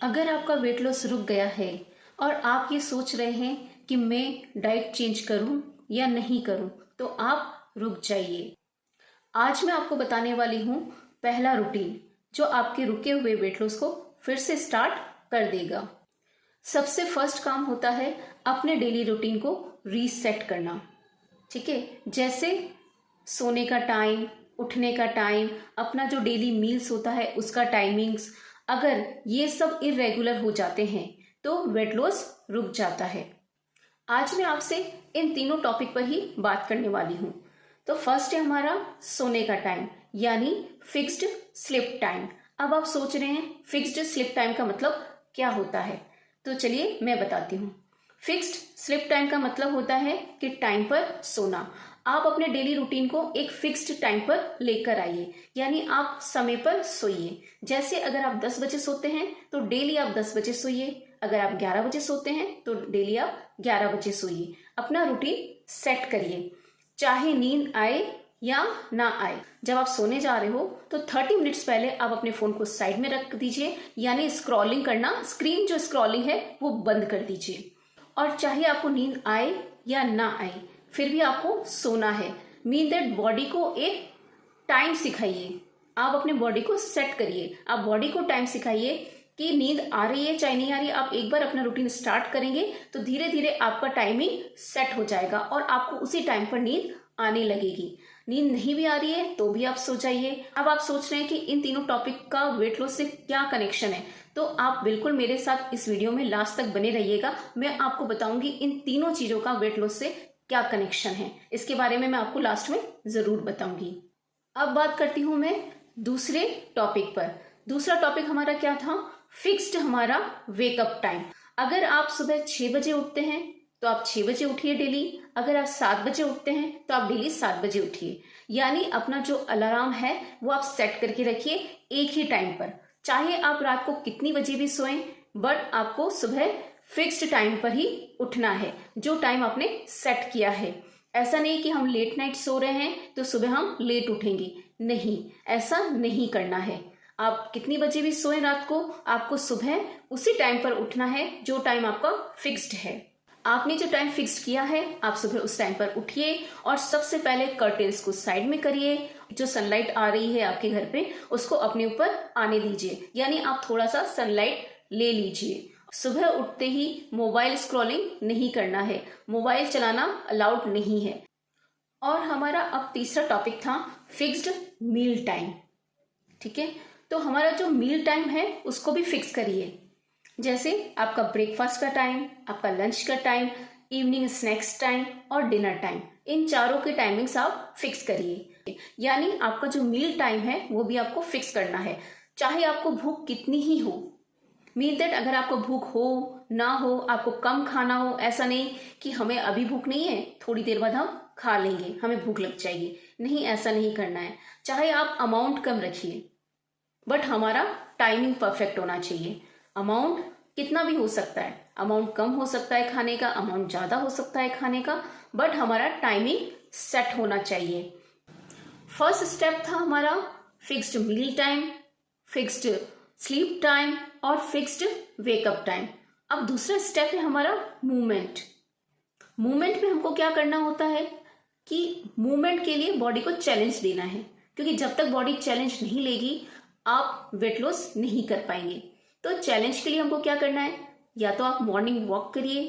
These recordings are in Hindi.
अगर आपका वेट लॉस रुक गया है और आप ये सोच रहे हैं कि मैं डाइट चेंज करूं या नहीं करूं, तो आप रुक जाइए। आज मैं आपको बताने वाली हूं पहला रूटीन जो आपके रुके हुए वेट लॉस को फिर से स्टार्ट कर देगा। सबसे फर्स्ट काम होता है अपने डेली रूटीन को रीसेट करना। ठीक है, जैसे सोने का टाइम, उठने का टाइम, अपना जो डेली मील्स होता है उसका टाइमिंग्स, अगर ये सब इरेगुलर हो जाते हैं तो वेट लॉस रुक जाता है। आज मैं आपसे इन तीनों टॉपिक पर ही बात करने वाली हूँ। तो फर्स्ट है हमारा सोने का टाइम, यानी फिक्स्ड स्लीप टाइम। अब आप सोच रहे हैं फिक्स्ड स्लीप टाइम का मतलब क्या होता है, तो चलिए मैं बताती हूँ। फिक्स्ड स्लीप टाइम का मतलब होता है कि टाइम पर सोना। आप अपने डेली रूटीन को एक फिक्स्ड टाइम पर लेकर आइए, यानी आप समय पर सोइए। जैसे अगर आप 10 बजे सोते हैं तो डेली आप 10 बजे सोइए। अगर आप 11 बजे सोते हैं तो डेली आप 11 बजे सोइए। अपना रूटीन सेट करिए, चाहे नींद आए या ना आए। जब आप सोने जा रहे हो तो 30 मिनट्स पहले आप अपने फोन को साइड में रख दीजिए, यानी स्क्रॉलिंग करना, स्क्रीन जो स्क्रॉलिंग है वो बंद कर दीजिए। और चाहे आपको नींद आए या ना आए, फिर भी आपको सोना है। मीन दैट बॉडी को एक टाइम सिखाइए। आप अपने बॉडी को सेट करिए, आप बॉडी को टाइम सिखाइए कि नींद आ रही है चाहे नहीं आ रही है। आप एक बार अपना रूटीन स्टार्ट करेंगे तो धीरे धीरे आपका टाइमिंग सेट हो जाएगा और आपको उसी टाइम पर नींद आने लगेगी। नींद नहीं भी आ रही है तो भी आप सो जाइए। अब आप सोच रहे हैं कि इन तीनों टॉपिक का वेट लॉस से क्या कनेक्शन है, तो आप बिल्कुल मेरे साथ इस वीडियो में लास्ट तक बने रहिएगा। मैं आपको बताऊंगी इन तीनों चीजों का वेट लॉस से क्या कनेक्शन है, इसके बारे में मैं आपको लास्ट में जरूर बताऊंगी। अब बात करती हूं मैं दूसरे टॉपिक पर। दूसरा टॉपिक हमारा क्या था? फिक्स्ड हमारा वेकअप टाइम। अगर आप सुबह 6 बजे उठते हैं तो आप 6 बजे उठिए डेली। अगर आप 7 बजे उठते हैं तो आप डेली 7 बजे उठिए। यानी अपना जो अलार्म है वो आप सेट करके रखिए एक ही टाइम पर। चाहे आप रात को कितनी बजे भी सोएं, बट आपको सुबह फिक्स्ड टाइम पर ही उठना है, जो टाइम आपने सेट किया है। ऐसा नहीं कि हम लेट नाइट सो रहे हैं तो सुबह हम लेट उठेंगे, नहीं, ऐसा नहीं करना है। आप कितनी बजे भी सोएं रात को, आपको सुबह उसी टाइम पर उठना है जो टाइम आपका फिक्स्ड है। आपने जो टाइम फिक्स्ड किया है आप सुबह उस टाइम पर उठिए और सबसे पहले कर्टेन्स को साइड में करिए। जो सनलाइट आ रही है आपके घर पे उसको अपने ऊपर आने दीजिए, यानी आप थोड़ा सा सनलाइट ले लीजिए। सुबह उठते ही मोबाइल स्क्रॉलिंग नहीं करना है, मोबाइल चलाना अलाउड नहीं है। और हमारा अब तीसरा टॉपिक था फिक्स्ड मील टाइम। ठीक है, तो हमारा जो मील टाइम है उसको भी फिक्स करिए। जैसे आपका ब्रेकफास्ट का टाइम, आपका लंच का टाइम, इवनिंग स्नैक्स टाइम और डिनर टाइम, इन चारों के टाइमिंग्स आप फिक्स करिए। यानी आपका जो मील टाइम है वो भी आपको फिक्स करना है, चाहे आपको भूख कितनी ही हो। मीन दैट अगर आपको भूख हो ना हो, आपको कम खाना हो, ऐसा नहीं कि हमें अभी भूख नहीं है थोड़ी देर बाद हम खा लेंगे, हमें भूख लग जाएगी, नहीं, ऐसा नहीं करना है। चाहे आप अमाउंट कम रखिए बट हमारा टाइमिंग परफेक्ट होना चाहिए। अमाउंट कितना भी हो सकता है, अमाउंट कम हो सकता है खाने का, अमाउंट ज्यादा हो सकता है खाने का, बट हमारा टाइमिंग सेट होना चाहिए। फर्स्ट स्टेप था हमारा fixed meal time, fixed sleep time और फिक्स्ड वेकअप टाइम। अब दूसरा स्टेप है हमारा मूवमेंट। मूवमेंट में हमको क्या करना होता है कि मूवमेंट के लिए बॉडी को चैलेंज देना है, क्योंकि जब तक बॉडी चैलेंज नहीं लेगी आप वेट लॉस नहीं कर पाएंगे। तो चैलेंज के लिए हमको क्या करना है, या तो आप मॉर्निंग वॉक करिए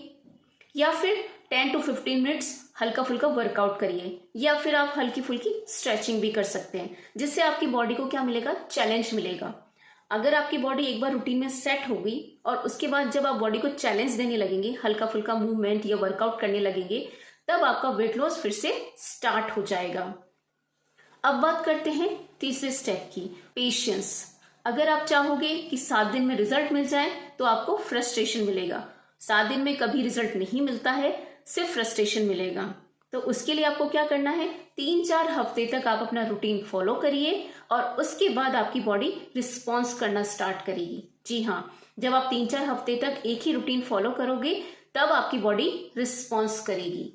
या फिर 10 to 15 मिनट्स हल्का फुल्का वर्कआउट करिए, या फिर आप हल्की फुल्की स्ट्रेचिंग भी कर सकते हैं, जिससे आपकी बॉडी को क्या मिलेगा, चैलेंज मिलेगा। अगर आपकी बॉडी एक बार रूटीन में सेट हो गई और उसके बाद जब आप बॉडी को चैलेंज देने लगेंगे, हल्का फुल्का मूवमेंट या वर्कआउट करने लगेंगे, तब आपका वेट लॉस फिर से स्टार्ट हो जाएगा। अब बात करते हैं तीसरे स्टेप की, पेशेंस। अगर आप चाहोगे कि 7 दिन में रिजल्ट मिल जाए तो आपको फ्रस्ट्रेशन मिलेगा। 7 दिन में कभी रिजल्ट नहीं मिलता है, सिर्फ फ्रस्ट्रेशन मिलेगा। तो उसके लिए आपको क्या करना है, 3-4 हफ्ते तक आप अपना रूटीन फॉलो करिए और उसके बाद आपकी बॉडी रिस्पॉन्स करना स्टार्ट करेगी। जी हाँ, जब आप 3-4 हफ्ते तक एक ही रूटीन फॉलो करोगे तब आपकी बॉडी रिस्पॉन्स करेगी।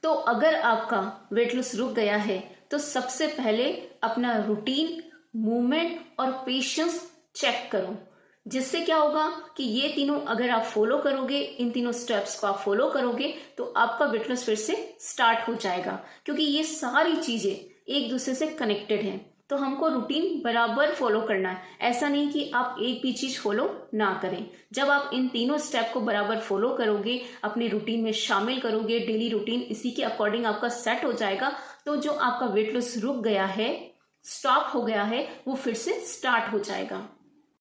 तो अगर आपका वेट लॉस रुक गया है तो सबसे पहले अपना रूटीन, मूवमेंट और पेशेंस चेक करो। जिससे क्या होगा कि ये तीनों अगर आप फॉलो करोगे, इन तीनों स्टेप्स को आप फॉलो करोगे तो आपका वेट लॉस फिर से स्टार्ट हो जाएगा, क्योंकि ये सारी चीजें एक दूसरे से कनेक्टेड हैं। तो हमको रूटीन बराबर फॉलो करना है, ऐसा नहीं कि आप एक भी चीज फॉलो ना करें। जब आप इन तीनों स्टेप को बराबर फॉलो करोगे, अपने रूटीन में शामिल करोगे, डेली रूटीन इसी के अकॉर्डिंग आपका सेट हो जाएगा, तो जो आपका वेट लॉस रुक गया है, स्टॉप हो गया है, वो फिर से स्टार्ट हो जाएगा।